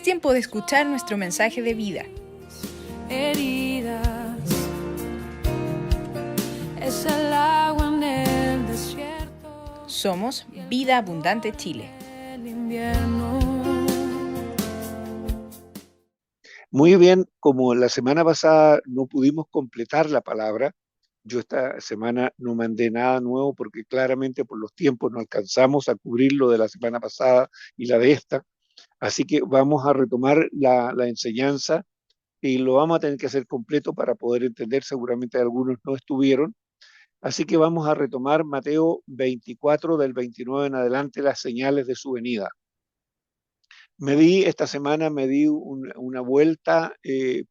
tiempo de escuchar nuestro mensaje de vida. Heridas, es el agua en el desierto. Somos Vida Abundante Chile. El invierno. Muy bien, como la semana pasada no pudimos completar la palabra, yo esta semana no mandé nada nuevo porque claramente por los tiempos no alcanzamos a cubrir lo de la semana pasada y la de esta. Así que vamos a retomar la enseñanza y lo vamos a tener que hacer completo para poder entender. Seguramente algunos no estuvieron. Así que vamos a retomar Mateo 24 del 29 en adelante, las señales de su venida. Esta semana me di una vuelta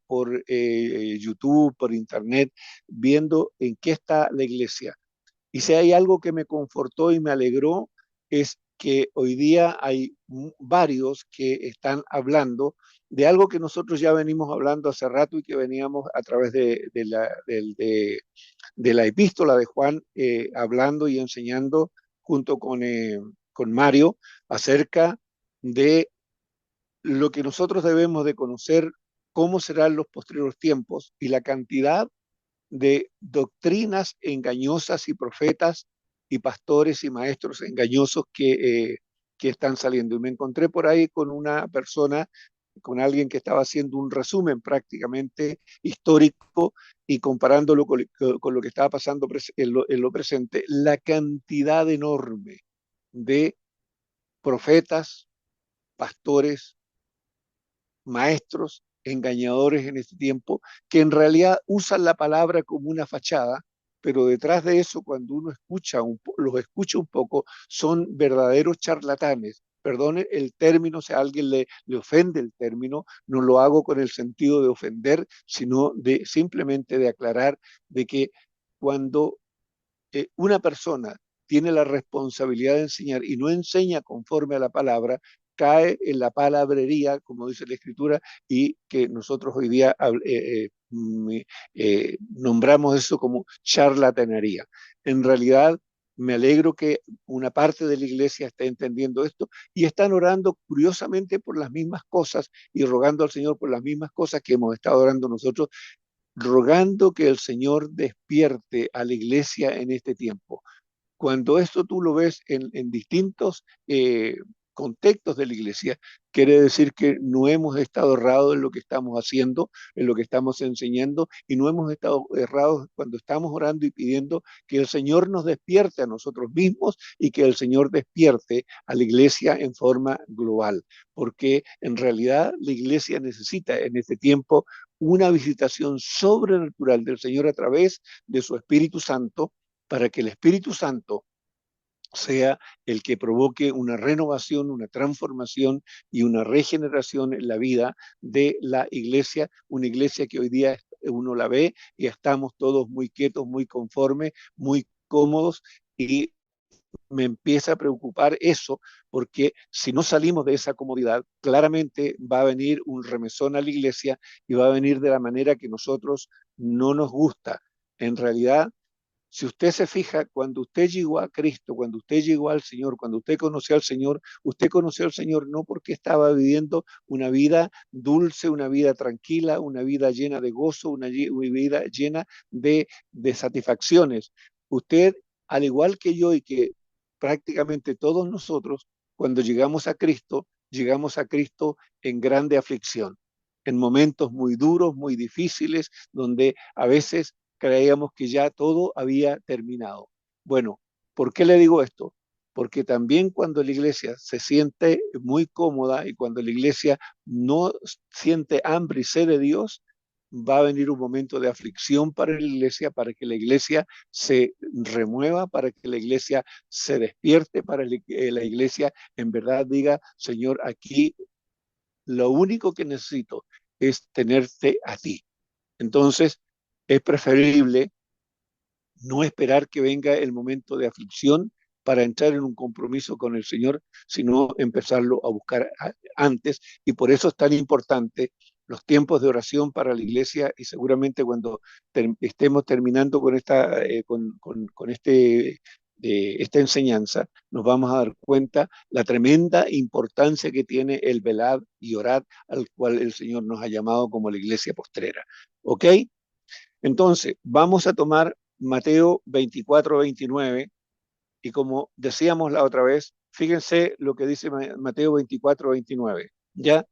por YouTube, por internet, viendo en qué está la iglesia. Y si hay algo que me confortó y me alegró, es que hoy día hay varios que están hablando de algo que nosotros ya venimos hablando hace rato y que veníamos a través de la epístola de Juan, hablando y enseñando junto con Mario acerca de lo que nosotros debemos de conocer, cómo serán los posteriores tiempos y la cantidad de doctrinas engañosas y profetas y pastores y maestros engañosos que están saliendo. Y me encontré por ahí con una persona, con alguien que estaba haciendo un resumen prácticamente histórico y comparándolo con lo que estaba pasando en lo presente, la cantidad enorme de profetas, pastores, maestros engañadores en este tiempo, que en realidad usan la palabra como una fachada, pero detrás de eso, cuando uno los escucha un poco, son verdaderos charlatanes. Perdone el término, si a alguien le ofende el término, no lo hago con el sentido de ofender, sino de simplemente de aclarar de que cuando una persona tiene la responsabilidad de enseñar y no enseña conforme a la palabra, cae en la palabrería, como dice la Escritura, y que nosotros hoy día nombramos eso como charlatanería. En realidad, me alegro que una parte de la iglesia esté entendiendo esto y están orando curiosamente por las mismas cosas y rogando al Señor por las mismas cosas que hemos estado orando nosotros, rogando que el Señor despierte a la iglesia en este tiempo. Cuando esto tú lo ves en distintos contextos de la iglesia, quiere decir que no hemos estado errados en lo que estamos haciendo, en lo que estamos enseñando, y no hemos estado errados cuando estamos orando y pidiendo que el Señor nos despierte a nosotros mismos y que el Señor despierte a la iglesia en forma global, porque en realidad la iglesia necesita en este tiempo una visitación sobrenatural del Señor a través de su Espíritu Santo, para que el Espíritu Santo sea el que provoque una renovación, una transformación y una regeneración en la vida de la iglesia, una iglesia que hoy día uno la ve y estamos todos muy quietos, muy conformes, muy cómodos, y me empieza a preocupar eso, porque si no salimos de esa comodidad, claramente va a venir un remesón a la iglesia y va a venir de la manera que nosotros no nos gusta. En realidad, si usted se fija, cuando usted llegó a Cristo, cuando usted llegó al Señor, cuando usted conoció al Señor no porque estaba viviendo una vida dulce, una vida tranquila, una vida llena de gozo, una vida llena de satisfacciones. Usted, al igual que yo y que prácticamente todos nosotros, cuando llegamos a Cristo en grande aflicción, en momentos muy duros, muy difíciles, donde a veces creíamos que ya todo había terminado. Bueno, ¿por qué le digo esto? Porque también cuando la iglesia se siente muy cómoda y cuando la iglesia no siente hambre y sed de Dios, va a venir un momento de aflicción para la iglesia, para que la iglesia se remueva, para que la iglesia se despierte, para que la iglesia en verdad diga, Señor, aquí lo único que necesito es tenerte a ti. Entonces, es preferible no esperar que venga el momento de aflicción para entrar en un compromiso con el Señor, sino empezarlo a buscar antes. Y por eso es tan importante los tiempos de oración para la iglesia, y seguramente cuando estemos terminando con este esta enseñanza, nos vamos a dar cuenta la tremenda importancia que tiene el velad y orad al cual el Señor nos ha llamado como la iglesia postrera. ¿Ok? Entonces, vamos a tomar Mateo 24-29 y como decíamos la otra vez, fíjense lo que dice Mateo 24-29, ¿ya?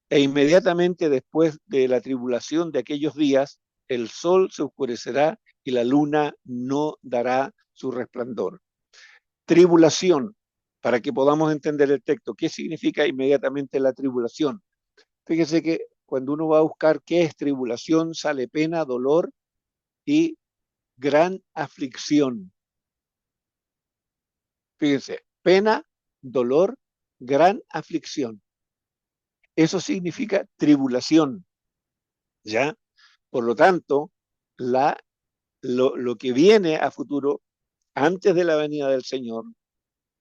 E inmediatamente después de la tribulación de aquellos días, el sol se oscurecerá y la luna no dará su resplandor. Tribulación, para que podamos entender el texto. ¿Qué significa inmediatamente la tribulación? Fíjese que cuando uno va a buscar qué es tribulación, sale pena, dolor y gran aflicción. Fíjense, pena, dolor, gran aflicción. Eso significa tribulación, ¿ya? Por lo tanto, lo que viene a futuro, antes de la venida del Señor,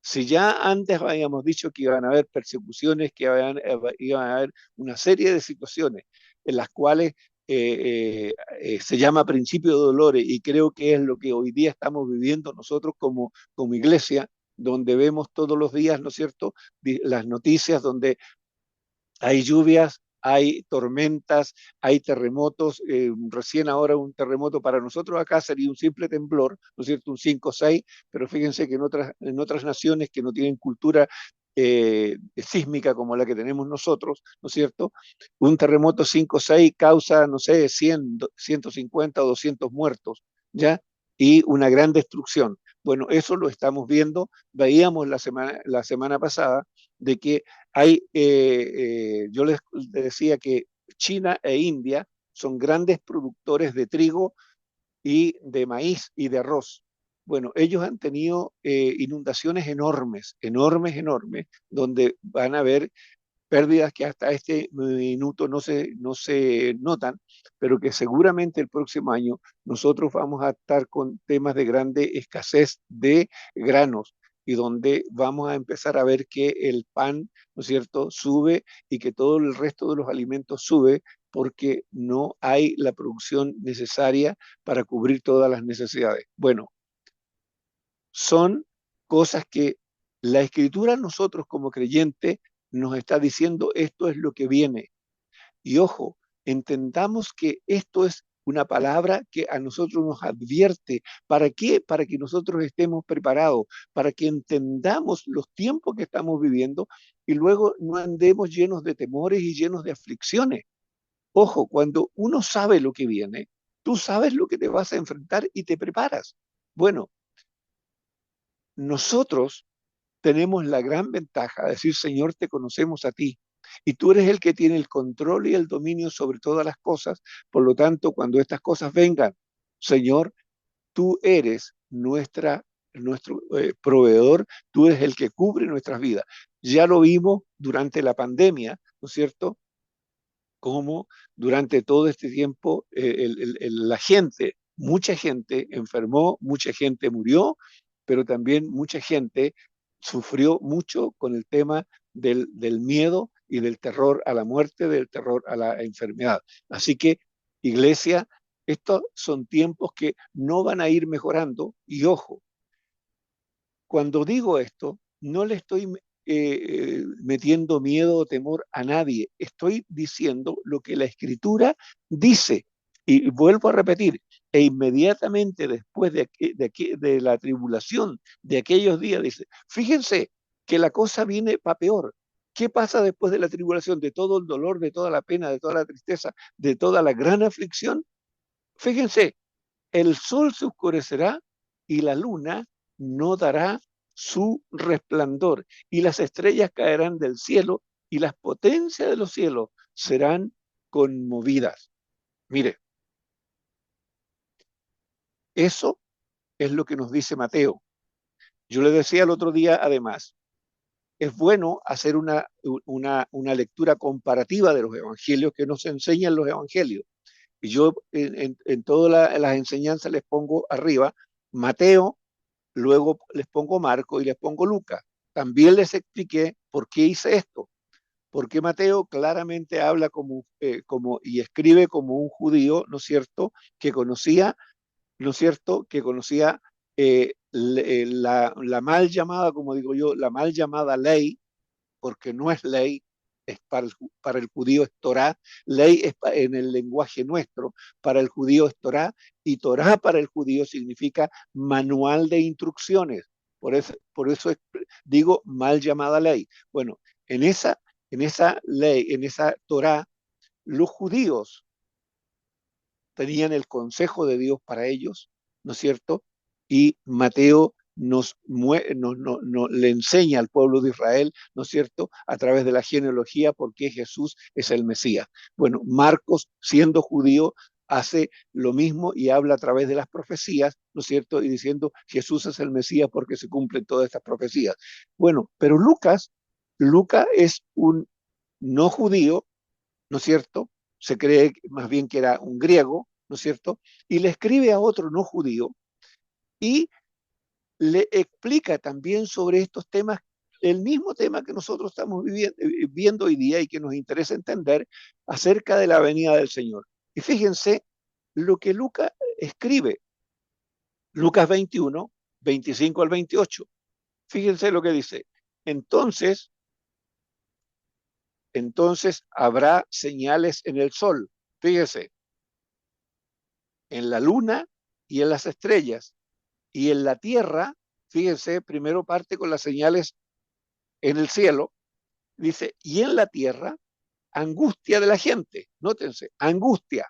si ya antes habíamos dicho que iban a haber persecuciones, que iban a haber una serie de situaciones en las cuales se llama principio de dolores, y creo que es lo que hoy día estamos viviendo nosotros como iglesia, donde vemos todos los días, ¿no es cierto?, las noticias donde hay lluvias, hay tormentas, hay terremotos. Recién ahora un terremoto para nosotros acá sería un simple temblor, ¿no es cierto? Un 5 o 6, pero fíjense que en otras naciones que no tienen cultura sísmica como la que tenemos nosotros, ¿no es cierto? Un terremoto 5 o 6 causa, no sé, 100, 150 o 200 muertos, ¿ya? Y una gran destrucción. Bueno, eso lo estamos viendo, veíamos la semana pasada de que yo les decía que China e India son grandes productores de trigo y de maíz y de arroz. Bueno, ellos han tenido inundaciones enormes, enormes, enormes, donde van a haber pérdidas que hasta este minuto no se notan, pero que seguramente el próximo año nosotros vamos a estar con temas de grande escasez de granos y donde vamos a empezar a ver que el pan, ¿no es cierto?, sube y que todo el resto de los alimentos sube porque no hay la producción necesaria para cubrir todas las necesidades. Bueno, son cosas que la Escritura nosotros como creyentes nos está diciendo esto es lo que viene. Y ojo, entendamos que esto es una palabra que a nosotros nos advierte. ¿Para qué? Para que nosotros estemos preparados, para que entendamos los tiempos que estamos viviendo y luego no andemos llenos de temores y llenos de aflicciones. Ojo, cuando uno sabe lo que viene, tú sabes lo que te vas a enfrentar y te preparas. Bueno, nosotros tenemos la gran ventaja de decir, Señor, te conocemos a ti y tú eres el que tiene el control y el dominio sobre todas las cosas. Por lo tanto, cuando estas cosas vengan, Señor, tú eres nuestro proveedor, tú eres el que cubre nuestras vidas. Ya lo vimos durante la pandemia, ¿no es cierto? Como durante todo este tiempo la gente, mucha gente enfermó, mucha gente murió, pero también mucha gente sufrió mucho con el tema del miedo y del terror a la muerte, del terror a la enfermedad. Así que, iglesia, estos son tiempos que no van a ir mejorando. Y ojo, cuando digo esto, no le estoy metiendo miedo o temor a nadie. Estoy diciendo lo que la Escritura dice. Y vuelvo a repetir, e inmediatamente después de la tribulación de aquellos días, dice, fíjense que la cosa viene para peor. ¿Qué pasa después de la tribulación, de todo el dolor, de toda la pena, de toda la tristeza, de toda la gran aflicción? Fíjense, el sol se oscurecerá y la luna no dará su resplandor, y las estrellas caerán del cielo y las potencias de los cielos serán conmovidas. Mire, eso es lo que nos dice Mateo. Yo le decía el otro día, además, es bueno hacer una lectura comparativa de los evangelios que nos enseñan los evangelios. Y yo en todas las enseñanzas les pongo arriba Mateo, luego les pongo Marco y les pongo Lucas. También les expliqué por qué hice esto. Porque Mateo claramente habla y escribe como un judío, ¿no es cierto?, que conocía, ¿no es cierto?, que conocía la mal llamada, como digo yo, la mal llamada ley, porque no es ley, es para el judío es Torá, ley es en el lenguaje nuestro, para el judío es Torá, y Torá para el judío significa manual de instrucciones. Por eso digo mal llamada ley. Bueno, en esa ley, en esa Torá, los judíos tenían el consejo de Dios para ellos, ¿no es cierto? Y Mateo le enseña al pueblo de Israel, ¿no es cierto?, a través de la genealogía, por qué Jesús es el Mesías. Bueno, Marcos, siendo judío, hace lo mismo y habla a través de las profecías, ¿no es cierto?, y diciendo Jesús es el Mesías porque se cumplen todas estas profecías. Bueno, pero Lucas es un no judío, ¿no es cierto? Se cree más bien que era un griego, ¿no es cierto? Y le escribe a otro no judío y le explica también sobre estos temas, el mismo tema que nosotros estamos viendo hoy día y que nos interesa entender acerca de la venida del Señor. Y fíjense lo que Lucas escribe, Lucas 21, 25 al 28. Fíjense lo que dice. Entonces habrá señales en el sol. Fíjense, en la luna y en las estrellas. Y en la tierra, fíjense, primero parte con las señales en el cielo, dice, y en la tierra, angustia de la gente. Nótense, angustia.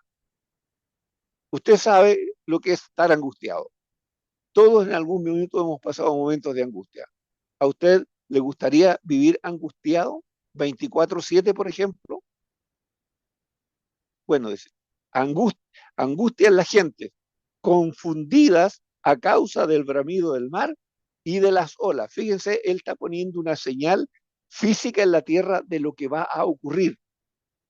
Usted sabe lo que es estar angustiado. Todos en algún momento hemos pasado momentos de angustia. ¿A usted le gustaría vivir angustiado 24/7, por ejemplo? Bueno, dice, angustia en la gente, confundidas a causa del bramido del mar y de las olas. Fíjense, él está poniendo una señal física en la tierra de lo que va a ocurrir.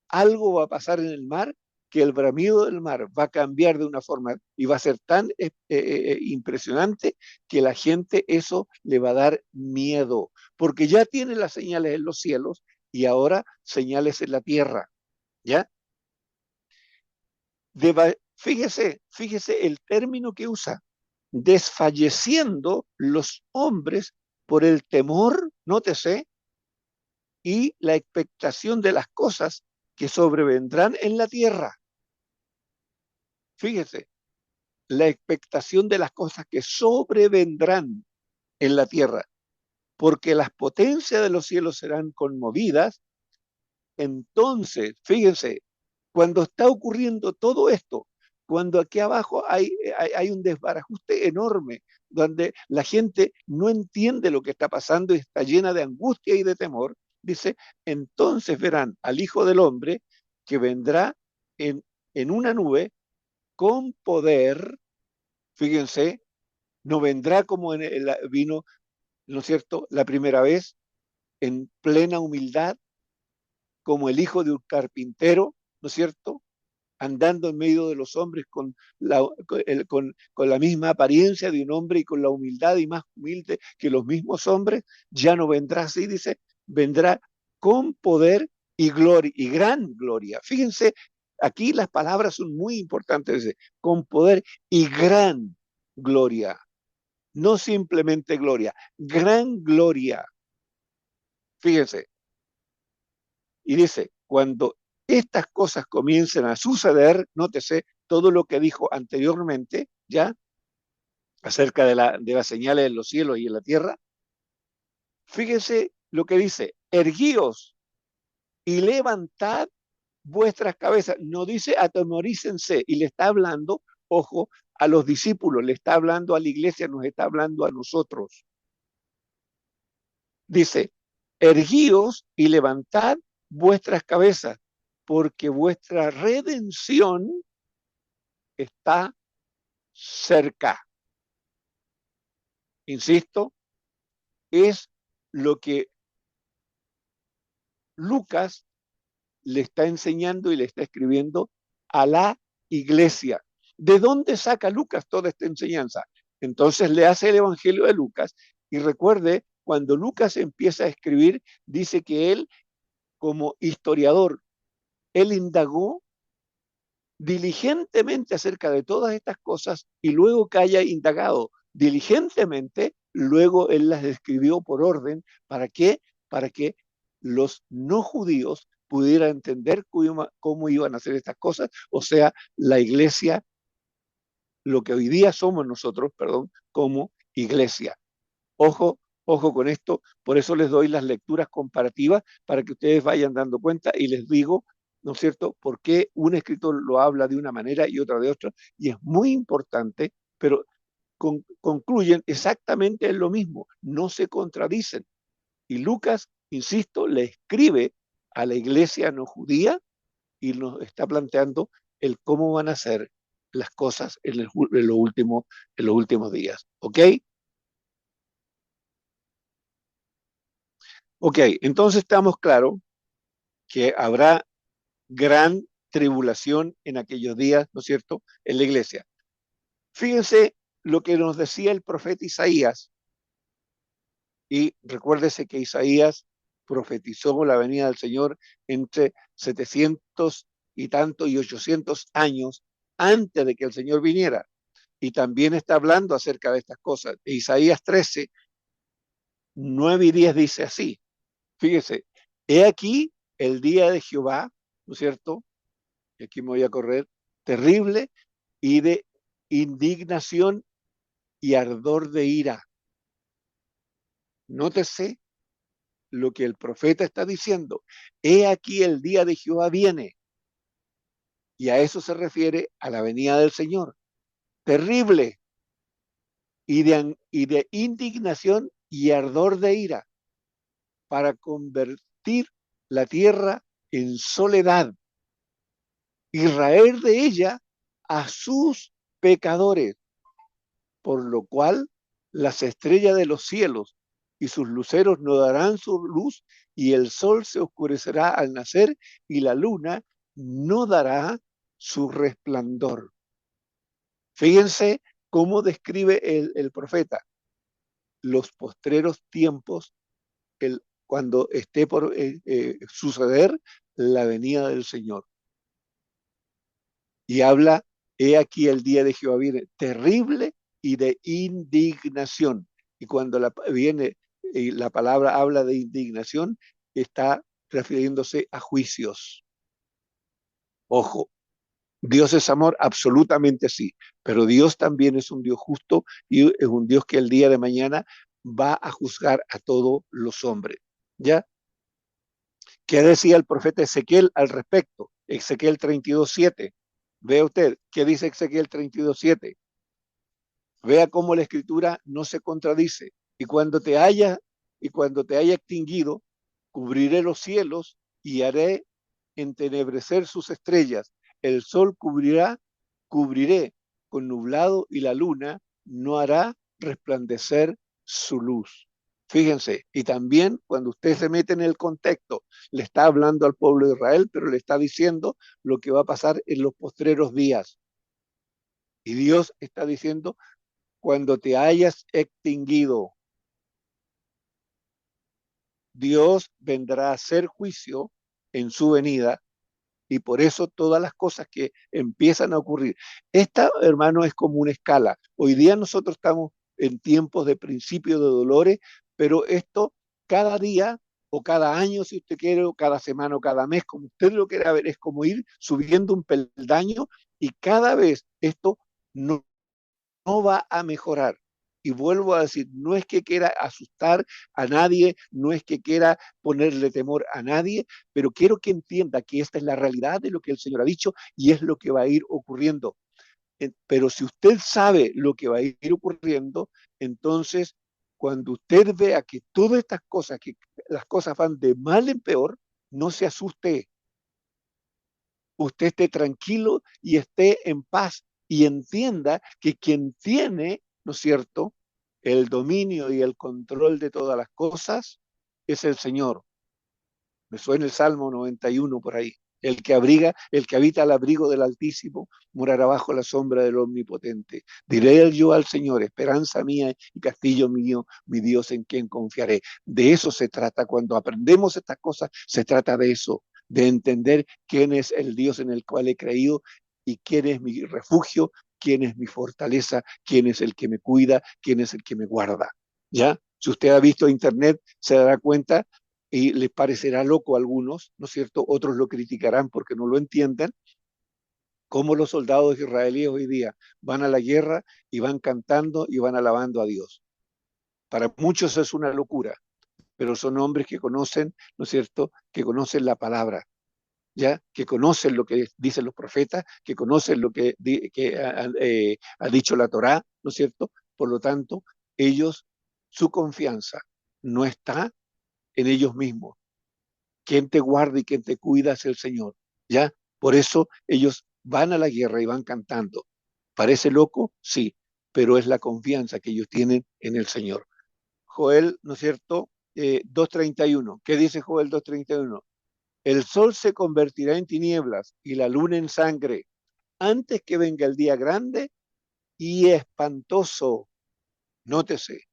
Algo va a pasar en el mar, que el bramido del mar va a cambiar de una forma y va a ser tan impresionante que la gente eso le va a dar miedo, porque ya tiene las señales en los cielos y ahora señales en la tierra, ¿ya? Fíjese el término que usa, desfalleciendo los hombres por el temor, nótese, y la expectación de las cosas que sobrevendrán en la tierra. Fíjese, la expectación de las cosas que sobrevendrán en la tierra, porque las potencias de los cielos serán conmovidas. Entonces, fíjense, cuando está ocurriendo todo esto, cuando aquí abajo hay un desbarajuste enorme, donde la gente no entiende lo que está pasando y está llena de angustia y de temor, dice, entonces verán al Hijo del Hombre que vendrá en una nube con poder. Fíjense, no vendrá como vino, ¿no es cierto?, la primera vez, en plena humildad, como el hijo de un carpintero, ¿no es cierto?, andando en medio de los hombres con la misma apariencia de un hombre y con la humildad y más humilde que los mismos hombres. Ya no vendrá así, dice, vendrá con poder y gloria, y gran gloria. Fíjense, aquí las palabras son muy importantes, dice, con poder y gran gloria. No simplemente gloria, gran gloria. Fíjense, y dice, cuando estas cosas comiencen a suceder, nótese todo lo que dijo anteriormente, ya, acerca de las señales en los cielos y en la tierra. Fíjense lo que dice, erguíos y levantad vuestras cabezas. No dice atemorícense, y le está hablando, ojo, a los discípulos, le está hablando a la iglesia, nos está hablando a nosotros. Dice, erguíos y levantad vuestras cabezas, porque vuestra redención está cerca. Insisto, es lo que Lucas le está enseñando y le está escribiendo a la iglesia. ¿De dónde saca Lucas toda esta enseñanza? Entonces le hace el Evangelio de Lucas y recuerde, cuando Lucas empieza a escribir, dice que él, como historiador, él indagó diligentemente acerca de todas estas cosas y luego que haya indagado diligentemente, luego él las escribió por orden. ¿Para qué? Para que los no judíos pudieran entender cómo iban a hacer estas cosas, o sea, la iglesia, lo que hoy día somos nosotros, perdón, como iglesia. Ojo, ojo con esto, por eso les doy las lecturas comparativas para que ustedes vayan dando cuenta y les digo, ¿no es cierto?, por qué un escritor lo habla de una manera y otra de otra, y es muy importante, pero concluyen exactamente en lo mismo, no se contradicen. Y Lucas, insisto, le escribe a la iglesia no judía y nos está planteando el cómo van a ser las cosas en los últimos días. ¿Ok? Ok, entonces estamos claros que habrá gran tribulación en aquellos días, ¿no es cierto?, en la iglesia. Fíjense lo que nos decía el profeta Isaías, y recuérdese que Isaías profetizó la venida del Señor entre 700 y tanto y 800 años antes de que el Señor viniera. Y también está hablando acerca de estas cosas. Isaías 13, 9 y 10 dice así, fíjese, he aquí el día de Jehová, ¿no es cierto? Y aquí me voy a correr, terrible y de indignación y ardor de ira. Nótese lo que el profeta está diciendo. He aquí el día de Jehová viene. Y a eso se refiere a la venida del Señor. Terrible y de indignación y ardor de ira para convertir la tierra en soledad y raer de ella a sus pecadores, por lo cual las estrellas de los cielos y sus luceros no darán su luz, y el sol se oscurecerá al nacer, y la luna no dará su resplandor. Fíjense cómo describe el profeta los postreros tiempos, cuando esté por suceder la venida del Señor. Y habla, he aquí el día de Jehová viene, terrible y de indignación. Y cuando viene la palabra habla de indignación, está refiriéndose a juicios. Ojo, Dios es amor, absolutamente sí, pero Dios también es un Dios justo y es un Dios que el día de mañana va a juzgar a todos los hombres. ¿Ya? ¿Qué decía el profeta Ezequiel al respecto? Ezequiel 32:7. Vea usted, ¿qué dice Ezequiel 32:7? Vea cómo la escritura no se contradice. Y cuando te haya extinguido, cubriré los cielos y haré entenebrecer sus estrellas. El sol cubriré con nublado, y la luna no hará resplandecer su luz. Fíjense, y también cuando usted se mete en el contexto, le está hablando al pueblo de Israel, pero le está diciendo lo que va a pasar en los postreros días. Y Dios está diciendo, cuando te hayas extinguido, Dios vendrá a hacer juicio en su venida, y por eso todas las cosas que empiezan a ocurrir. Esta, hermano, es como una escala. Hoy día nosotros estamos en tiempos de principio de dolores, pero esto cada día o cada año, si usted quiere, o cada semana o cada mes, como usted lo quiera ver, es como ir subiendo un peldaño, y cada vez esto no va a mejorar. Y vuelvo a decir, no es que quiera asustar a nadie, no es que quiera ponerle temor a nadie, pero quiero que entienda que esta es la realidad de lo que el Señor ha dicho y es lo que va a ir ocurriendo. Pero si usted sabe lo que va a ir ocurriendo, entonces cuando usted vea que todas estas cosas, que las cosas van de mal en peor, no se asuste. Usted esté tranquilo y esté en paz y entienda que quien tiene, ¿no es cierto?, el dominio y el control de todas las cosas es el Señor. Me suena el Salmo 91 por ahí. El que habita al abrigo del Altísimo, morará bajo la sombra del Omnipotente. Diré yo al Señor, esperanza mía y castillo mío, mi Dios en quien confiaré. De eso se trata. Cuando aprendemos estas cosas, se trata de eso, de entender quién es el Dios en el cual he creído y quién es mi refugio, quién es mi fortaleza, quién es el que me cuida, quién es el que me guarda. ¿Ya? Si usted ha visto internet, se dará cuenta y les parecerá loco a algunos, ¿no es cierto? Otros lo criticarán porque no lo entienden, cómo los soldados israelíes hoy día van a la guerra y van cantando y van alabando a Dios. Para muchos es una locura, pero son hombres que conocen, ¿no es cierto?, que conocen la palabra, ¿ya? Que conocen lo que dicen los profetas, que conocen lo que ha dicho la Torá, ¿no es cierto? Por lo tanto, ellos, su confianza no está en ellos mismos. Quien te guarda y quien te cuida es el Señor, ¿ya? Por eso ellos van a la guerra y van cantando. ¿Parece loco? Sí, pero es la confianza que ellos tienen en el Señor. Joel, ¿no es cierto? 2:31. ¿Qué dice Joel 2:31? El sol se convertirá en tinieblas y la luna en sangre antes que venga el día grande y espantoso. Nótese,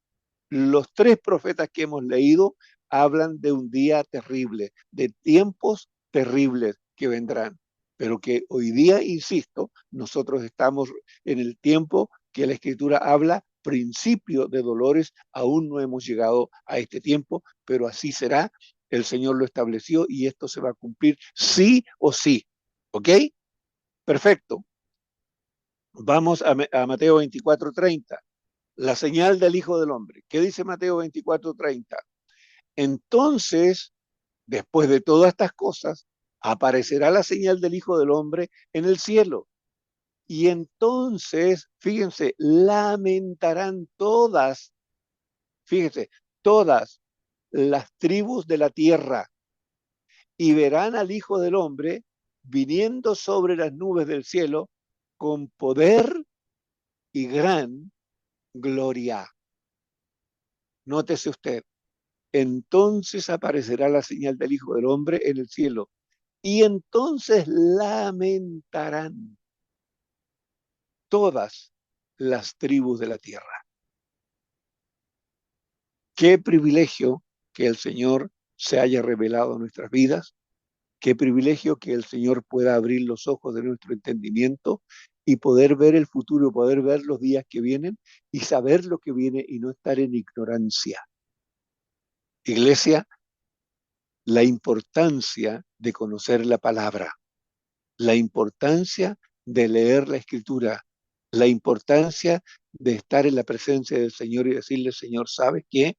los tres profetas que hemos leído hablan de un día terrible, de tiempos terribles que vendrán, pero que hoy día, insisto, nosotros estamos en el tiempo que la Escritura habla principio de dolores, aún no hemos llegado a este tiempo, pero así será, el Señor lo estableció y esto se va a cumplir sí o sí, ¿ok? Perfecto. Vamos a Mateo 24:30. La señal del Hijo del Hombre. ¿Qué dice Mateo 24:30? Entonces, después de todas estas cosas, aparecerá la señal del Hijo del Hombre en el cielo. Y entonces, fíjense, lamentarán todas, fíjense, todas las tribus de la tierra y verán al Hijo del Hombre viniendo sobre las nubes del cielo con poder y gran gloria. Nótese usted. Entonces aparecerá la señal del Hijo del Hombre en el cielo. Y entonces lamentarán todas las tribus de la tierra. Qué privilegio que el Señor se haya revelado en nuestras vidas. Qué privilegio que el Señor pueda abrir los ojos de nuestro entendimiento y poder ver el futuro, poder ver los días que vienen y saber lo que viene y no estar en ignorancia. Iglesia, la importancia de conocer la palabra, la importancia de leer la Escritura, la importancia de estar en la presencia del Señor y decirle, Señor, ¿sabes qué?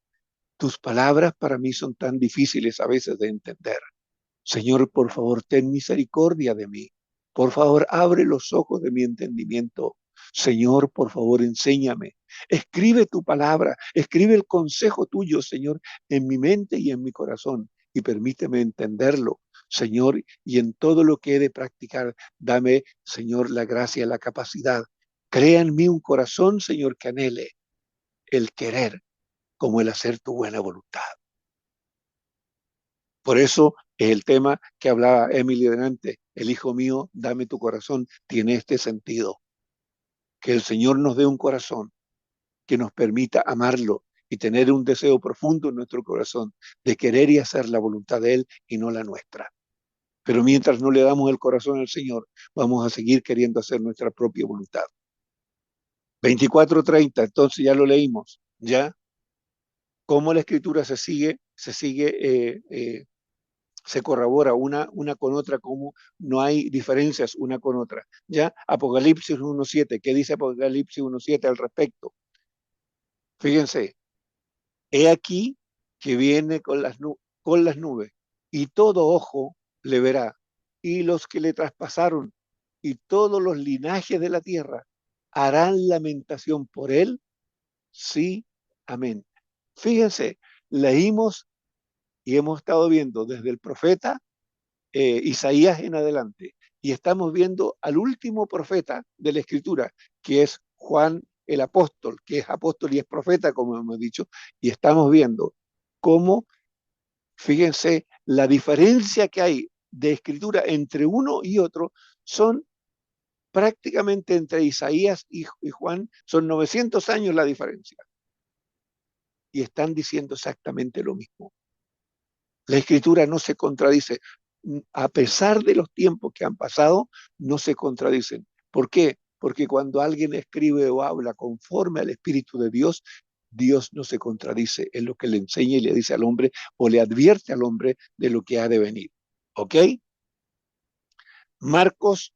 Tus palabras para mí son tan difíciles a veces de entender. Señor, por favor, ten misericordia de mí. Por favor, abre los ojos de mi entendimiento. Señor, por favor, enséñame. Escribe tu palabra, escribe el consejo tuyo, Señor, en mi mente y en mi corazón y permíteme entenderlo, Señor, y en todo lo que he de practicar, dame, Señor, la gracia, la capacidad. Crea en mí un corazón, Señor, que anhele el querer como el hacer tu buena voluntad. Por eso el tema que hablaba Emily delante, el hijo mío, dame tu corazón, tiene este sentido. Que el Señor nos dé un corazón que nos permita amarlo y tener un deseo profundo en nuestro corazón de querer y hacer la voluntad de Él y no la nuestra. Pero mientras no le damos el corazón al Señor, vamos a seguir queriendo hacer nuestra propia voluntad. 24:30, entonces ya lo leímos, ¿ya? Cómo la escritura se corrobora una con otra, como no hay diferencias una con otra. ¿Ya? Apocalipsis 1:7, ¿qué dice Apocalipsis 1:7 al respecto? Fíjense, he aquí que viene con las nubes y todo ojo le verá y los que le traspasaron y todos los linajes de la tierra harán lamentación por él. Sí, amén. Fíjense, leímos y hemos estado viendo desde el profeta Isaías en adelante. Y estamos viendo al último profeta de la Escritura, que es Juan el apóstol, que es apóstol y es profeta, como hemos dicho, y estamos viendo cómo, fíjense, la diferencia que hay de escritura entre uno y otro son prácticamente entre Isaías y Juan, son 900 años la diferencia. Y están diciendo exactamente lo mismo. La escritura no se contradice. A pesar de los tiempos que han pasado, no se contradicen. ¿Por qué? porque cuando alguien escribe o habla conforme al Espíritu de Dios, Dios no se contradice en lo que le enseña y le dice al hombre o le advierte al hombre de lo que ha de venir. ¿Ok? Marcos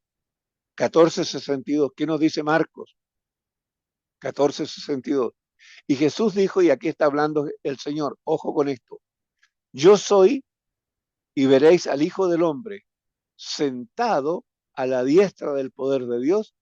14:62. ¿Qué nos dice Marcos 14:62? Y Jesús dijo, y aquí está hablando el Señor, ojo con esto, yo soy y veréis al Hijo del Hombre sentado a la diestra del poder de Dios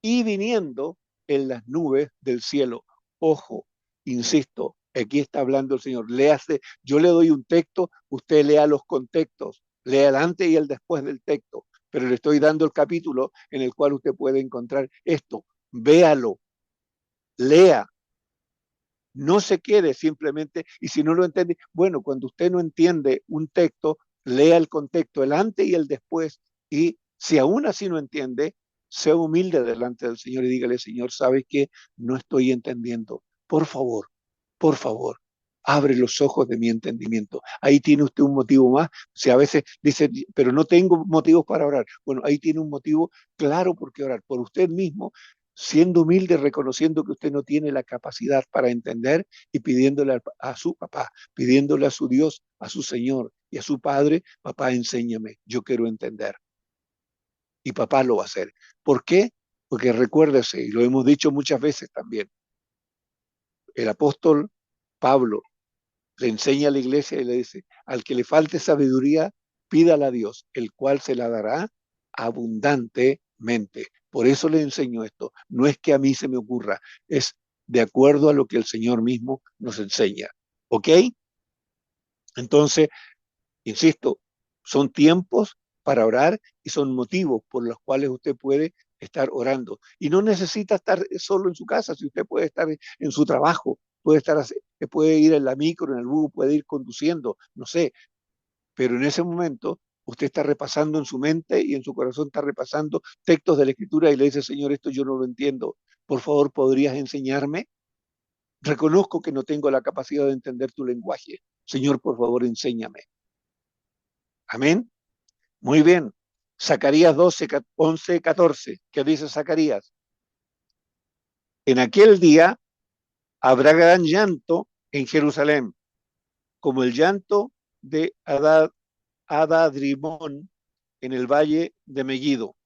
y viniendo en las nubes del cielo. Ojo, insisto, aquí está hablando el Señor. Léase, yo le doy un texto, usted lea los contextos, lea el antes y el después del texto, pero le estoy dando el capítulo en el cual usted puede encontrar esto. Véalo, lea, no se quede simplemente, y si no lo entiende, bueno, cuando usted no entiende un texto, lea el contexto, el antes y el después, y si aún así no entiende, sea humilde delante del Señor y dígale, Señor, ¿sabes qué? No estoy entendiendo. Por favor, abre los ojos de mi entendimiento. Ahí tiene usted un motivo más. Si a veces dice, pero no tengo motivos para orar. Bueno, ahí tiene un motivo claro por qué orar, por usted mismo, siendo humilde, reconociendo que usted no tiene la capacidad para entender y pidiéndole a su papá, pidiéndole a su Dios, a su Señor y a su Padre, papá, enséñame, yo quiero entender. Y papá lo va a hacer. ¿Por qué? Porque recuérdese, y lo hemos dicho muchas veces también, el apóstol Pablo le enseña a la iglesia y le dice, al que le falte sabiduría, pídala a Dios, el cual se la dará abundantemente. Por eso le enseño esto. No es que a mí se me ocurra, es de acuerdo a lo que el Señor mismo nos enseña. ¿Ok? Entonces, insisto, son tiempos para orar y son motivos por los cuales usted puede estar orando. Y no necesita estar solo en su casa, si usted puede estar en su trabajo, puede ir en la micro, en el bus, puede ir conduciendo, no sé, pero en ese momento usted está repasando en su mente y en su corazón está repasando textos de la Escritura y le dice, Señor, esto yo no lo entiendo, por favor, ¿podrías enseñarme? Reconozco que no tengo la capacidad de entender tu lenguaje. Señor, por favor, enséñame. Amén. Muy bien. Zacarías 12, 11, 14. ¿Qué dice Zacarías? En aquel día habrá gran llanto en Jerusalén, como el llanto de Adadrimón en el valle de Megiddo.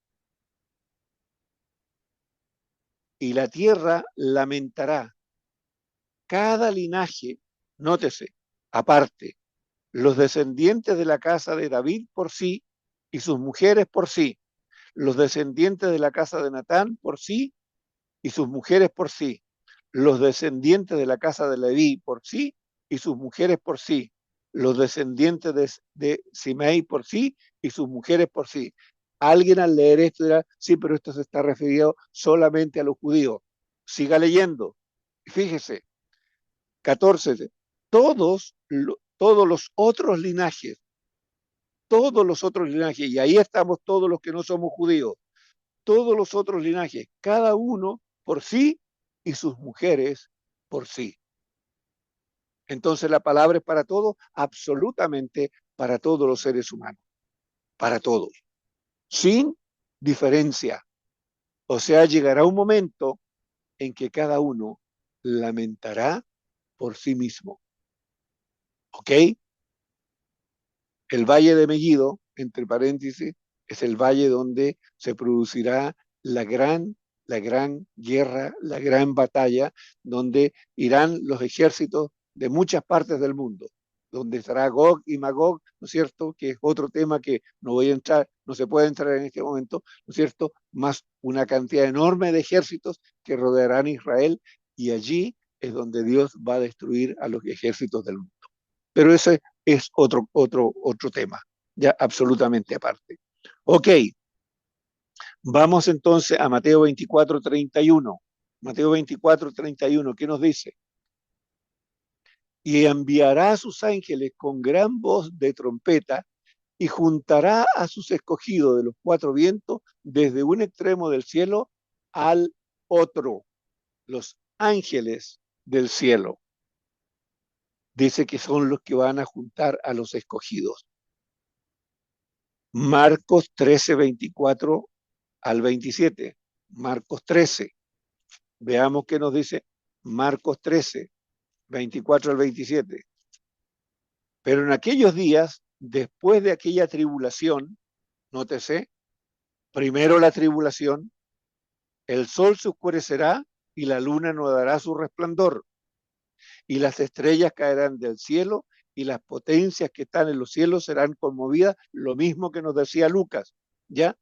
Y la tierra lamentará cada linaje, nótese, aparte, los descendientes de la casa de David por sí y sus mujeres por sí, los descendientes de la casa de Natán por sí y sus mujeres por sí, los descendientes de la casa de Leví por sí y sus mujeres por sí, los descendientes de Simei por sí y sus mujeres por sí. Alguien al leer esto dirá, sí, pero esto se está refiriendo solamente a los judíos. Siga leyendo. Fíjese, 14. Todos los otros linajes, y ahí estamos todos los que no somos judíos, todos los otros linajes, cada uno por sí y sus mujeres por sí. Entonces la palabra es para todos, absolutamente para todos los seres humanos, para todos, sin diferencia. O sea, llegará un momento en que cada uno lamentará por sí mismo. ¿Ok? El valle de Megiddo, entre paréntesis, es el valle donde se producirá la gran guerra, la gran batalla, donde irán los ejércitos de muchas partes del mundo, donde estará Gog y Magog, ¿no es cierto? Que es otro tema que no voy a entrar, no se puede entrar en este momento, ¿no es cierto? Más una cantidad enorme de ejércitos que rodearán Israel y allí es donde Dios va a destruir a los ejércitos del mundo. Pero ese es otro tema, ya absolutamente aparte. Ok, vamos entonces a Mateo 24:31. Mateo 24:31, ¿qué nos dice? Y enviará a sus ángeles con gran voz de trompeta y juntará a sus escogidos de los cuatro vientos desde un extremo del cielo al otro, los ángeles del cielo. Dice que son los que van a juntar a los escogidos. Marcos 13:24 al 27. Marcos 13. Veamos qué nos dice Marcos 13, 24 al 27. Pero en aquellos días, después de aquella tribulación, nótese, primero la tribulación, el sol se oscurecerá y la luna no dará su resplandor, y las estrellas caerán del cielo, y las potencias que están en los cielos serán conmovidas, lo mismo que nos decía Lucas, ¿ya?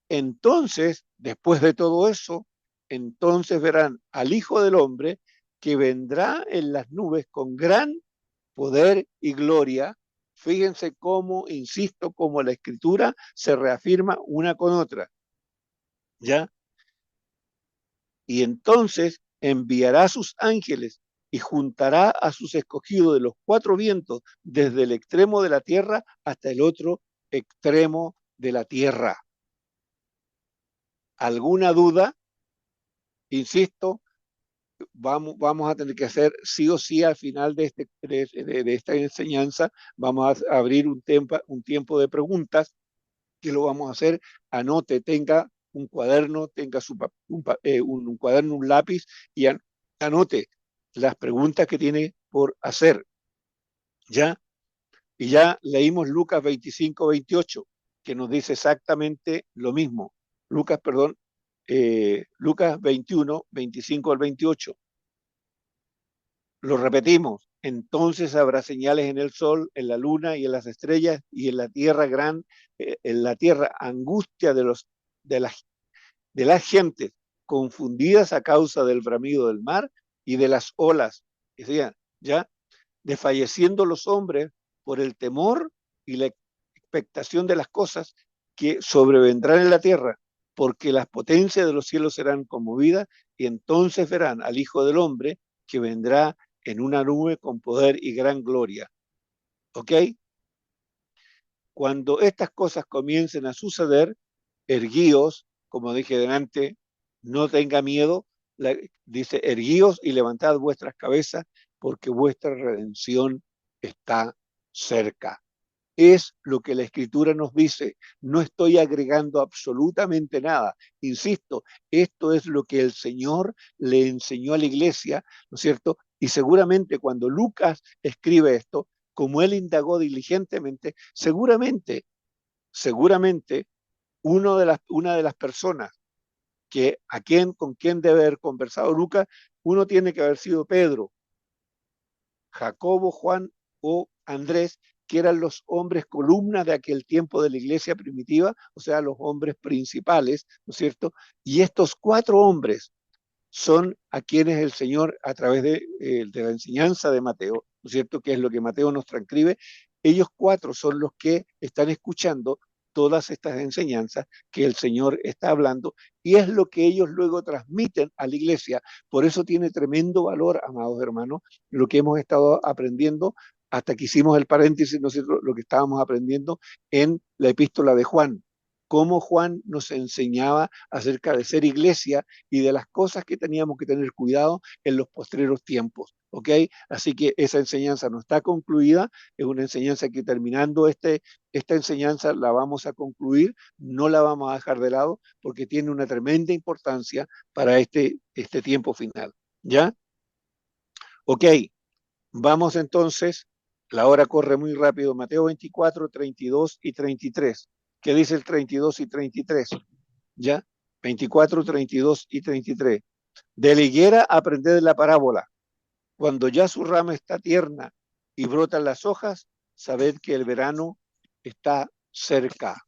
Entonces, después de todo eso, entonces verán al Hijo del Hombre que vendrá en las nubes con gran poder y gloria. Fíjense cómo, insisto, cómo la Escritura se reafirma una con otra, ¿ya? Y entonces enviará a sus ángeles y juntará a sus escogidos de los cuatro vientos, desde el extremo de la tierra hasta el otro extremo de la tierra. ¿Alguna duda? Insisto, vamos a tener que hacer sí o sí al final de esta enseñanza, vamos a abrir un tiempo de preguntas, que lo vamos a hacer. Anote, tenga un cuaderno, tenga un cuaderno, un lápiz, y anote las preguntas que tiene por hacer, ¿ya? Y ya leímos Lucas 25, 28, que nos dice exactamente lo mismo. Lucas 21, 25 al 28. Lo repetimos. Entonces habrá señales en el sol, en la luna y en las estrellas, y en la tierra en la tierra angustia de las gentes, confundidas a causa del bramido del mar y de las olas. Decía, ya, desfalleciendo los hombres por el temor y la expectación de las cosas que sobrevendrán en la tierra, porque las potencias de los cielos serán conmovidas, y entonces verán al Hijo del Hombre que vendrá en una nube con poder y gran gloria. ¿Ok? Cuando estas cosas comiencen a suceder, erguíos, como dije delante, no tenga miedo, dice, erguíos y levantad vuestras cabezas, porque vuestra redención está cerca. Es lo que la Escritura nos dice. No estoy agregando absolutamente nada. Insisto, esto es lo que el Señor le enseñó a la iglesia, ¿no es cierto? Y seguramente cuando Lucas escribe esto, como él indagó diligentemente, seguramente una de las personas con quien debe haber conversado Lucas, uno tiene que haber sido Pedro, Jacobo, Juan o Andrés, que eran los hombres columnas de aquel tiempo de la iglesia primitiva, o sea, los hombres principales, ¿no es cierto? Y estos cuatro hombres son a quienes el Señor, a través de la enseñanza de Mateo, ¿no es cierto?, que es lo que Mateo nos transcribe, ellos cuatro son los que están escuchando todas estas enseñanzas que el Señor está hablando, y es lo que ellos luego transmiten a la iglesia. Por eso tiene tremendo valor, amados hermanos, lo que hemos estado aprendiendo hasta que hicimos el paréntesis, nosotros lo que estábamos aprendiendo en la epístola de Juan, cómo Juan nos enseñaba acerca de ser iglesia y de las cosas que teníamos que tener cuidado en los postreros tiempos, ¿ok? Así que esa enseñanza no está concluida, es una enseñanza que terminando esta enseñanza la vamos a concluir, no la vamos a dejar de lado porque tiene una tremenda importancia para este tiempo final, ¿ya? Ok, vamos entonces, la hora corre muy rápido, Mateo 24, 32 y 33. ¿Qué dice el 32 y 33? ¿Ya? 24, 32 y 33. De la higuera aprended la parábola. Cuando ya su rama está tierna y brotan las hojas, sabed que el verano está cerca.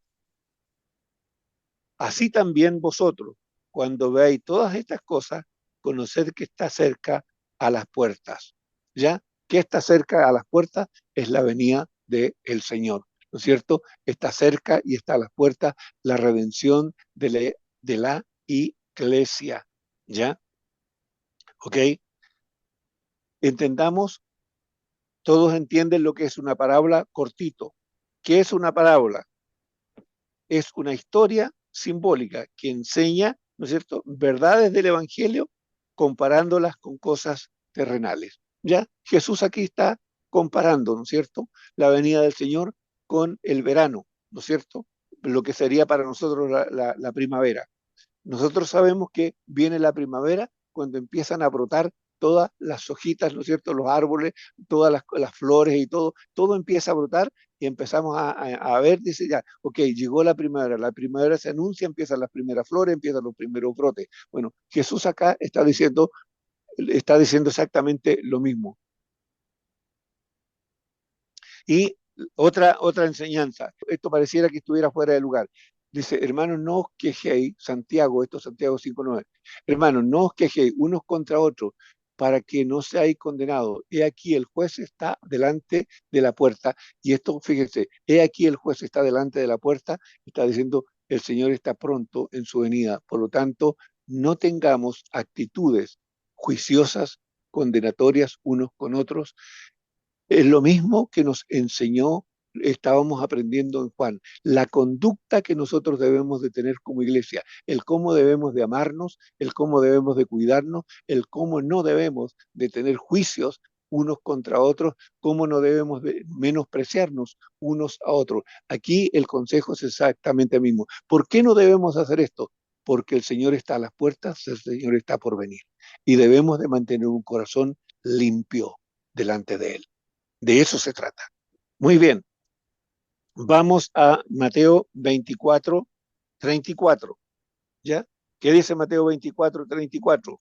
Así también vosotros, cuando veáis todas estas cosas, conoced que está cerca a las puertas. ¿Ya? Que está cerca a las puertas es la venida del Señor, ¿no es cierto? Está cerca y está a las puertas la redención de la iglesia. ¿Ya? ¿Ok? Entendamos, todos entienden lo que es una parábola cortito. ¿Qué es una parábola? Es una historia simbólica que enseña, ¿no es cierto?, verdades del Evangelio comparándolas con cosas terrenales. ¿Ya? Jesús aquí está comparando, ¿no es cierto?, la venida del Señor con el verano, ¿no es cierto?, lo que sería para nosotros la primavera. Nosotros sabemos que viene la primavera cuando empiezan a brotar todas las hojitas, ¿no es cierto? Los árboles, todas las flores y todo, todo empieza a brotar y empezamos a ver, dice ya, ok, llegó la primavera se anuncia, empiezan las primeras flores, empiezan los primeros brotes. Bueno, Jesús acá está diciendo exactamente lo mismo. Y otra enseñanza, esto pareciera que estuviera fuera de lugar. Dice, hermanos, no os quejéis, Santiago, esto es Santiago 5:9, hermanos, no os quejéis unos contra otros para que no seáis condenados. He aquí el juez está delante de la puerta. Y esto, fíjense, he aquí el juez está delante de la puerta, está diciendo, el Señor está pronto en su venida. Por lo tanto, no tengamos actitudes juiciosas, condenatorias unos con otros. Es lo mismo que nos enseñó, estábamos aprendiendo en Juan, la conducta que nosotros debemos de tener como iglesia, el cómo debemos de amarnos, el cómo debemos de cuidarnos, el cómo no debemos de tener juicios unos contra otros, cómo no debemos de menospreciarnos unos a otros. Aquí el consejo es exactamente el mismo. ¿Por qué no debemos hacer esto? Porque el Señor está a las puertas, el Señor está por venir y debemos de mantener un corazón limpio delante de Él. De eso se trata. Muy bien, vamos a Mateo 24, 34. ¿Ya? ¿Qué dice Mateo 24, 34?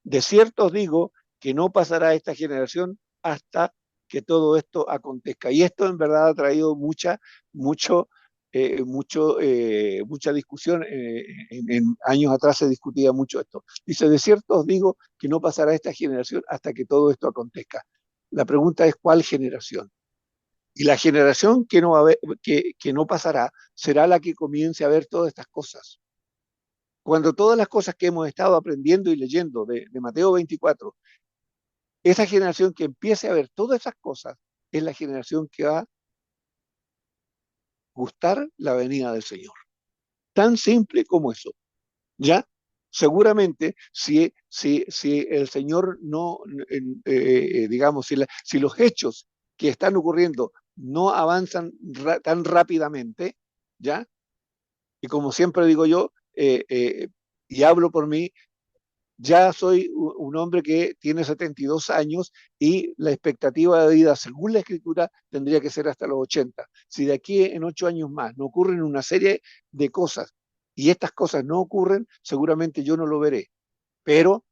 De cierto os digo que no pasará esta generación hasta que todo esto acontezca. Y esto en verdad ha traído mucha discusión. En años atrás se discutía mucho esto. Dice, de cierto os digo que no pasará esta generación hasta que todo esto acontezca. La pregunta es, ¿cuál generación? Y la generación que no, va a ver, que no pasará será la que comience a ver todas estas cosas. Cuando todas las cosas que hemos estado aprendiendo y leyendo de Mateo 24, esa generación que empiece a ver todas esas cosas es la generación que va a gustar la venida del Señor. Tan simple como eso. ¿Ya? Seguramente, si el Señor no, digamos, si los hechos que están ocurriendo no avanzan tan rápidamente, ¿ya? Y como siempre digo yo, y hablo por mí, ya soy un hombre que tiene 72 años y la expectativa de vida, según la escritura, tendría que ser hasta los 80. Si de aquí en 8 años más no ocurren una serie de cosas y estas cosas no ocurren, seguramente yo no lo veré. Pero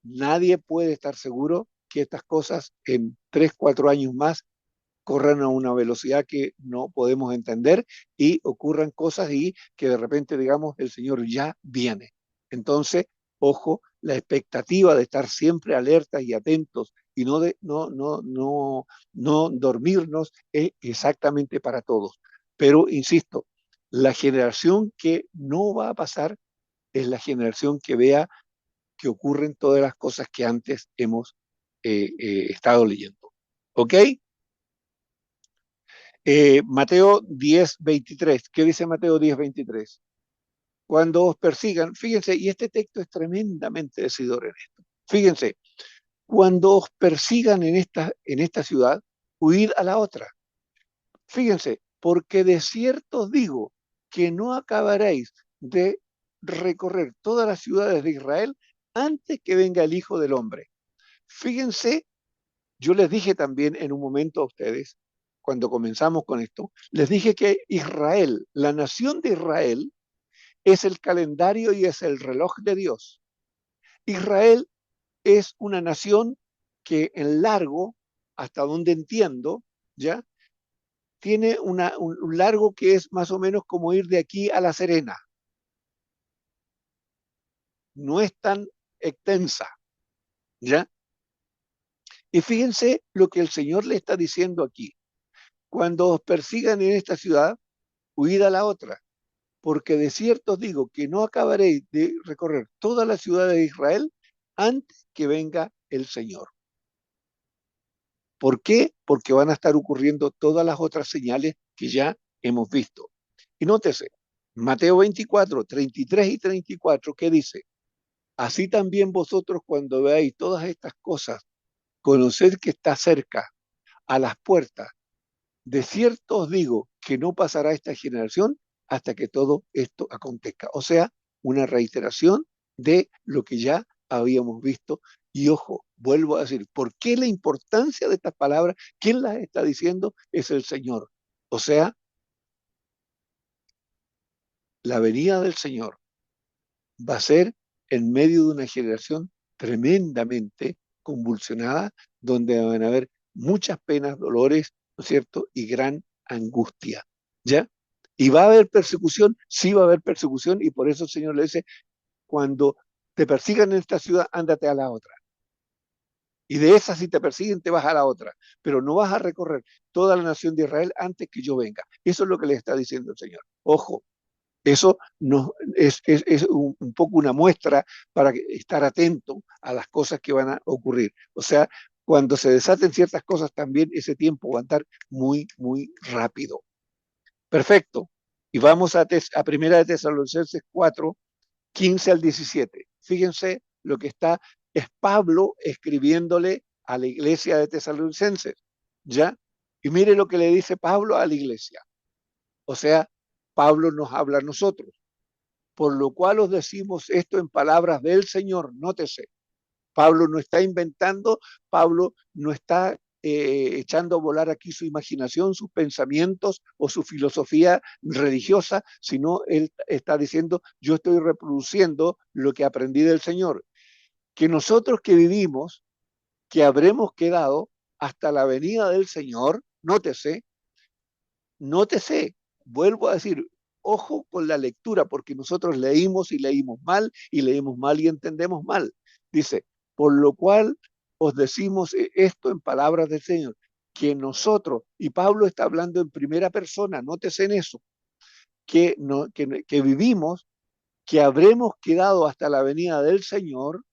nadie puede estar seguro que estas cosas en 3, 4 años más corran a una velocidad que no podemos entender y ocurran cosas y que de repente digamos el Señor ya viene. Entonces, ojo, la expectativa de estar siempre alertas y atentos y no dormirnos es exactamente para todos. Pero, insisto, la generación que no va a pasar es la generación que vea que ocurren todas las cosas que antes hemos estado leyendo. ¿Ok? Mateo 10:23. ¿Qué dice Mateo 10:23? Cuando os persigan, fíjense, y este texto es tremendamente decidor en esto. Fíjense, cuando os persigan en esta ciudad, huid a la otra. Fíjense, porque de cierto os digo que no acabaréis de recorrer todas las ciudades de Israel antes que venga el Hijo del Hombre. Fíjense, yo les dije también en un momento a ustedes, cuando comenzamos con esto, les dije que Israel, la nación de Israel, es el calendario y es el reloj de Dios. Israel es una nación que en largo, hasta donde entiendo, ¿ya? Tiene un largo que es más o menos como ir de aquí a La Serena. No es tan extensa, ¿ya? Y fíjense lo que el Señor le está diciendo aquí. Cuando os persigan en esta ciudad, huid a la otra, porque de cierto os digo que no acabaréis de recorrer toda la ciudad de Israel antes que venga el Señor. ¿Por qué? Porque van a estar ocurriendo todas las otras señales que ya hemos visto. Y nótese, Mateo 24, 33 y 34, ¿qué dice? Así también vosotros cuando veáis todas estas cosas, conoced que está cerca, a las puertas. De cierto os digo que no pasará esta generación hasta que todo esto acontezca. O sea, una reiteración de lo que ya habíamos visto. Y ojo, vuelvo a decir, ¿por qué la importancia de estas palabras? ¿Quién las está diciendo? Es el Señor. O sea, la venida del Señor va a ser en medio de una generación tremendamente convulsionada, donde van a haber muchas penas, dolores, ¿no es cierto? Y gran angustia, ¿ya? ¿Y va a haber persecución? Sí va a haber persecución, y por eso el Señor le dice, cuando te persigan en esta ciudad, ándate a la otra. Y de esa, si te persiguen, te vas a la otra. Pero no vas a recorrer toda la nación de Israel antes que yo venga. Eso es lo que le está diciendo el Señor. Ojo, eso no, es un poco una muestra para estar atento a las cosas que van a ocurrir. O sea, cuando se desaten ciertas cosas, también ese tiempo va a andar muy, muy rápido. Perfecto. Y vamos a Primera de Tesalonicenses 4, 15 al 17. Fíjense lo que es Pablo escribiéndole a la iglesia de Tesalonicenses, ¿ya? Y mire lo que le dice Pablo a la iglesia. O sea, Pablo nos habla a nosotros. Por lo cual os decimos esto en palabras del Señor, nótese. Pablo no está inventando, Pablo no está echando a volar aquí su imaginación, sus pensamientos o su filosofía religiosa, sino él está diciendo, yo estoy reproduciendo lo que aprendí del Señor. Que nosotros que vivimos, que habremos quedado hasta la venida del Señor, nótese, nótese, vuelvo a decir, ojo con la lectura, porque nosotros leímos y leímos mal, y leímos mal y entendemos mal. Dice, por lo cual os decimos esto en palabras del Señor, que nosotros, y Pablo está hablando en primera persona, nótese en eso, que vivimos, que habremos quedado hasta la venida del Señor,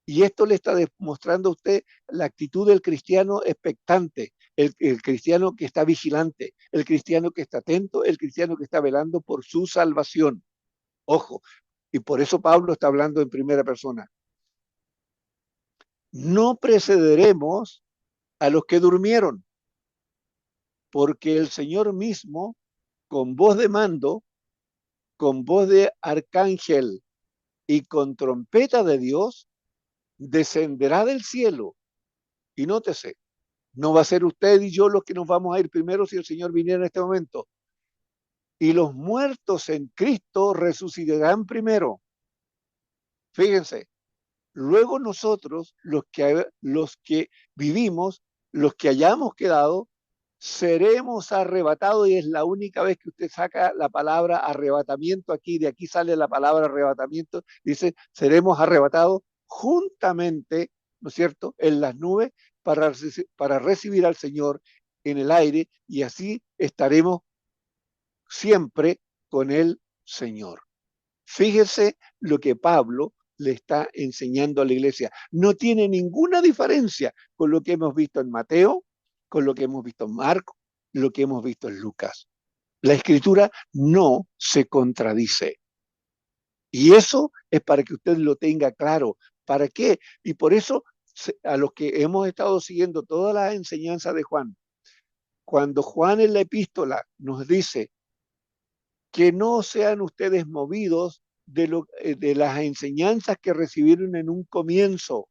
y esto le está demostrando a usted la actitud del cristiano expectante, el cristiano que está vigilante, el cristiano que está atento, el cristiano que está velando por su salvación. Ojo, y por eso Pablo está hablando en primera persona. No precederemos a los que durmieron, porque el Señor mismo, con voz de mando, con voz de arcángel y con trompeta de Dios, descenderá del cielo. Y nótese, no va a ser usted y yo los que nos vamos a ir primero si el Señor viniera en este momento. Y los muertos en Cristo resucitarán primero. Fíjense, luego nosotros, los que vivimos, los que hayamos quedado, seremos arrebatados, y es la única vez que usted saca la palabra arrebatamiento aquí, de aquí sale la palabra arrebatamiento, dice, seremos arrebatados juntamente, ¿no es cierto?, en las nubes para recibir al Señor en el aire, y así estaremos siempre con el Señor. Fíjese lo que Pablo le está enseñando a la iglesia. No tiene ninguna diferencia con lo que hemos visto en Mateo, con lo que hemos visto en Marcos, lo que hemos visto en Lucas. La escritura no se contradice. Y eso es para que usted lo tenga claro. ¿Para qué? Y por eso, a los que hemos estado siguiendo toda la enseñanza de Juan, cuando Juan en la epístola nos dice que no sean ustedes movidos de las enseñanzas que recibieron en un comienzo,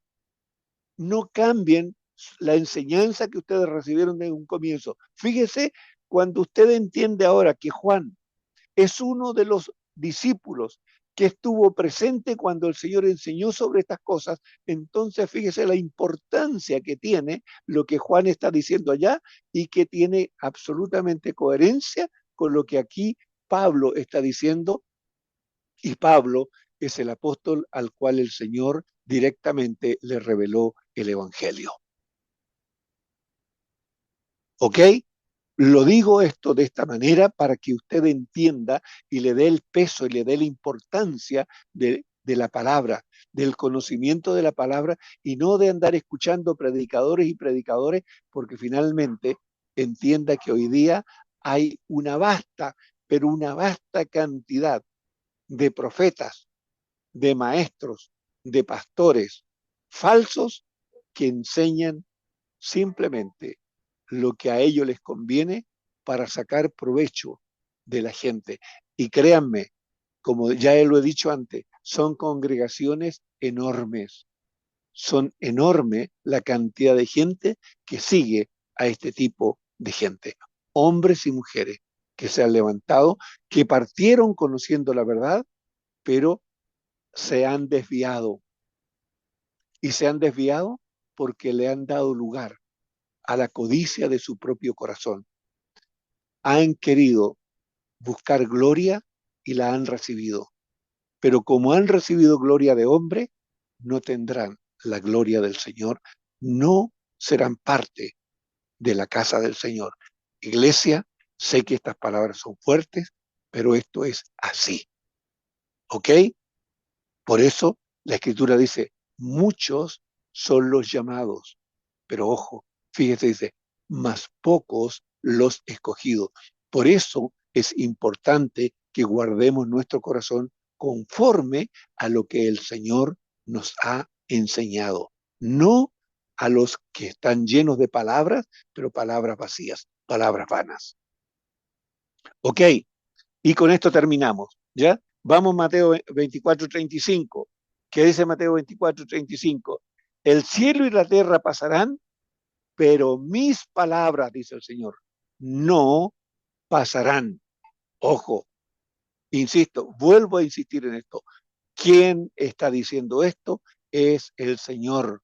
no cambien la enseñanza que ustedes recibieron en un comienzo. Fíjese, cuando usted entiende ahora que Juan es uno de los discípulos que estuvo presente cuando el Señor enseñó sobre estas cosas, entonces fíjese la importancia que tiene lo que Juan está diciendo allá, y que tiene absolutamente coherencia con lo que aquí Pablo está diciendo, y Pablo es el apóstol al cual el Señor directamente le reveló el Evangelio. ¿Ok? Lo digo esto de esta manera para que usted entienda y le dé el peso y le dé la importancia de la palabra, del conocimiento de la palabra, y no de andar escuchando predicadores y predicadores, porque finalmente entienda que hoy día hay una vasta, pero una vasta cantidad de profetas, de maestros, de pastores falsos que enseñan simplemente lo que a ellos les conviene para sacar provecho de la gente. Y créanme, como ya lo he dicho antes, son congregaciones enormes. Son enorme la cantidad de gente que sigue a este tipo de gente. Hombres y mujeres que se han levantado, que partieron conociendo la verdad, pero se han desviado. Y se han desviado porque le han dado lugar a la codicia de su propio corazón. Han querido buscar gloria y la han recibido. Pero como han recibido gloria de hombre, no tendrán la gloria del Señor, no serán parte de la casa del Señor. Iglesia, sé que estas palabras son fuertes, pero esto es así. ¿Ok? Por eso la Escritura dice, muchos son los llamados, pero ojo, fíjese, dice, más pocos los escogidos. Por eso es importante que guardemos nuestro corazón conforme a lo que el Señor nos ha enseñado, no a los que están llenos de palabras, pero palabras vacías, palabras vanas. Ok, y con esto terminamos, ¿ya? Vamos Mateo 24:35. ¿Qué dice Mateo 24:35? El cielo y la tierra pasarán, pero mis palabras, dice el Señor, no pasarán. Ojo, insisto, vuelvo a insistir en esto. ¿Quién está diciendo esto? Es el Señor.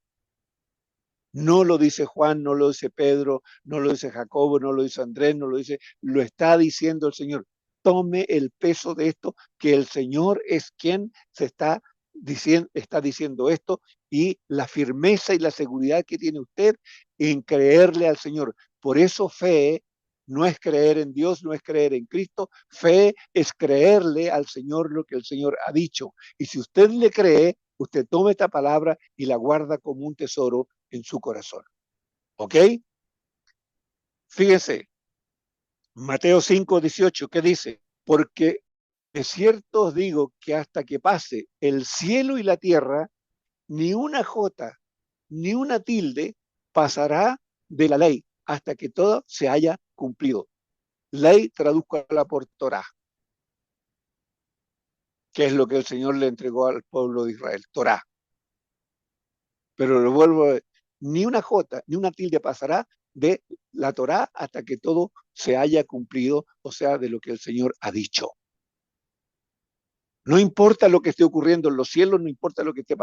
No lo dice Juan, no lo dice Pedro, no lo dice Jacobo, no lo dice Andrés, no lo dice, lo está diciendo el Señor. Tome el peso de esto, que el Señor es quien está diciendo esto, y la firmeza y la seguridad que tiene usted en creerle al Señor. Por eso fe no es creer en Dios, no es creer en Cristo. Fe es creerle al Señor lo que el Señor ha dicho. Y si usted le cree, usted toma esta palabra y la guarda como un tesoro en su corazón. ¿Ok? Fíjense, Mateo 5:18, ¿qué dice? Porque de cierto os digo que hasta que pase el cielo y la tierra, ni una jota, ni una tilde pasará de la ley hasta que todo se haya cumplido. Ley, traduzca por Torá, que es lo que el Señor le entregó al pueblo de Israel, Torá. Pero lo vuelvo a decir, ni una jota, ni una tilde pasará de la Torá hasta que todo se haya cumplido, o sea, de lo que el Señor ha dicho. No importa lo que esté ocurriendo en los cielos, no importa lo que esté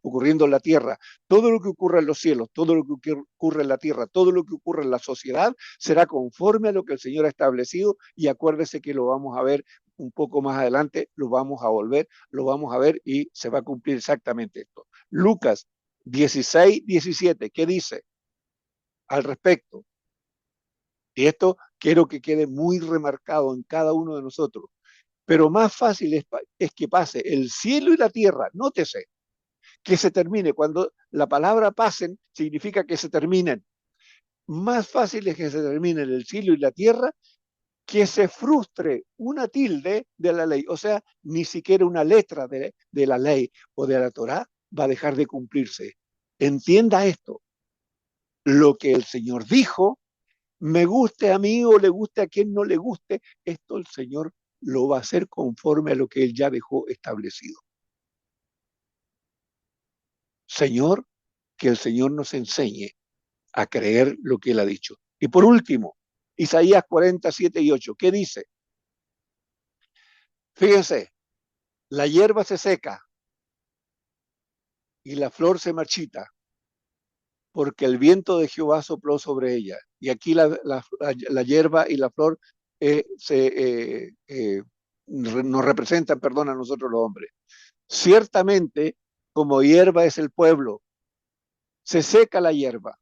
ocurriendo en la tierra. Todo lo que ocurra en los cielos, todo lo que ocurra en la tierra, todo lo que ocurra en la sociedad será conforme a lo que el Señor ha establecido, y acuérdese que lo vamos a ver un poco más adelante, lo vamos a ver y se va a cumplir exactamente esto. Lucas 16:17, ¿qué dice al respecto? Y esto quiero que quede muy remarcado en cada uno de nosotros. Pero más fácil es que pase el cielo y la tierra, nótese, que se termine. Cuando la palabra pasen, significa que se terminen. Más fácil es que se terminen el cielo y la tierra, que se frustre una tilde de la ley. O sea, ni siquiera una letra de la ley o de la Torá va a dejar de cumplirse. Entienda esto. Lo que el Señor dijo, me guste a mí o le guste a quien no le guste, esto el Señor lo va a hacer conforme a lo que Él ya dejó establecido. Señor, que el Señor nos enseñe a creer lo que Él ha dicho. Y por último, Isaías 47:8, ¿qué dice? Fíjense, la hierba se seca y la flor se marchita, porque el viento de Jehová sopló sobre ella. Y aquí la hierba y la flor nos representan, perdón, a nosotros los hombres. Ciertamente, como hierba es el pueblo, se seca la hierba,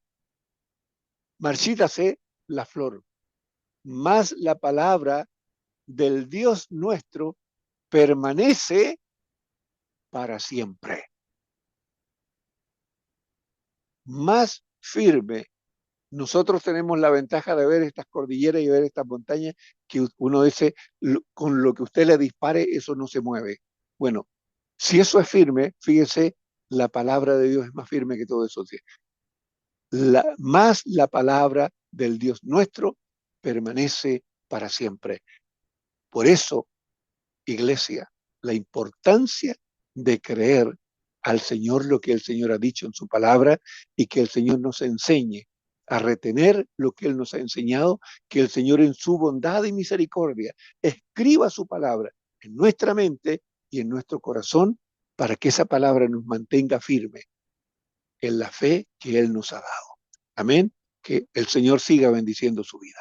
marchítase la flor, mas la palabra del Dios nuestro permanece para siempre. Más firme. Nosotros tenemos la ventaja de ver estas cordilleras y ver estas montañas que uno dice, con lo que usted le dispare, eso no se mueve. Bueno, si eso es firme, fíjese, la palabra de Dios es más firme que todo eso. Más la palabra del Dios nuestro permanece para siempre. Por eso, iglesia, la importancia de creer al Señor lo que el Señor ha dicho en su palabra y que el Señor nos enseñe a retener lo que Él nos ha enseñado, que el Señor en su bondad y misericordia escriba su palabra en nuestra mente y en nuestro corazón para que esa palabra nos mantenga firme en la fe que Él nos ha dado. Amén. Que el Señor siga bendiciendo su vida.